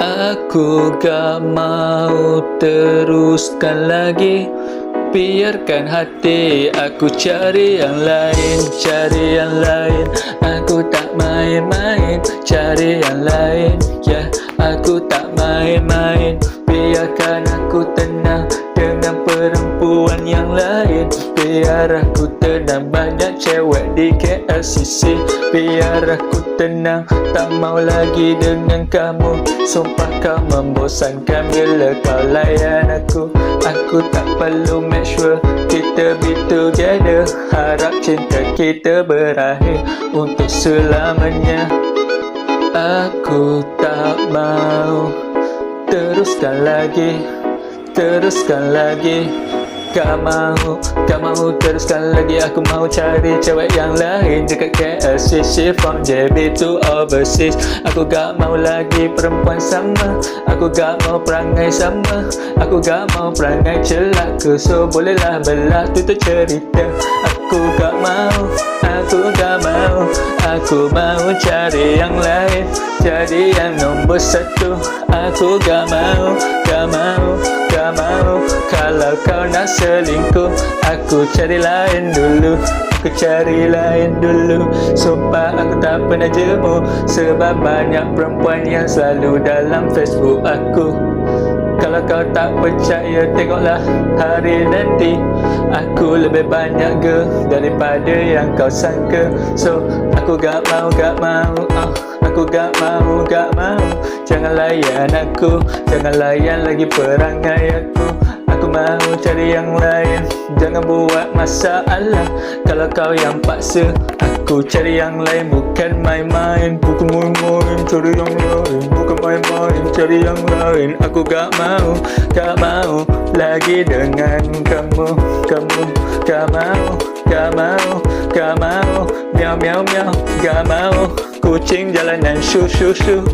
Aku gak mau teruskan lagi. Biarkan hati aku cari yang lain, cari yang lain. Aku tak main-main, cari yang lain. Ya, aku tak main-main. Biarkan aku tenang dengan perempuan yang lain. Biar aku tenang, banyak cewek di KLCC. Biar aku tenang, tak mau lagi dengan kamu. Sumpah kau membosankan bila kau layan aku. Aku tak perlu make sure kita be together. Harap cinta kita berakhir untuk selamanya. Aku tak mau teruskan lagi, teruskan lagi. Gak mau teruskan lagi. Aku mau cari cewek yang lain dekat KLCC, from JB to overseas. Aku gak mau lagi perempuan sama. Aku gak mau perangai sama. Aku gak mau perangai celaka. So bolehlah belah tutup cerita. Aku gak mau, aku gak mau. Aku mau cari yang lain, jadi yang nombor satu. Aku gak mau, gak mau, gak mau. Kalau kau nak selingkuh, aku cari lain dulu. Aku cari lain dulu. Sumpah aku tak pernah jemu, sebab banyak perempuan yang selalu dalam Facebook aku. Kalau kau tak percaya, tengoklah hari nanti. Aku lebih banyak girl daripada yang kau sangka. So aku gak mau, gak mau. Aku gak mau, gak mau. Jangan layan aku, jangan layan lagi perangai aku. Aku mau cari yang lain, jangan buat masalah. Kalau kau yang paksa, aku cari yang lain. Bukan main-main, bukan main-main, cari yang lain. Bukan main-main, cari yang lain. Aku gak mau lagi dengan kamu. Kamu gak mau, gak mau, gak mau. Miau miau miau, gak mau. Kucing jalanan shu shu shu.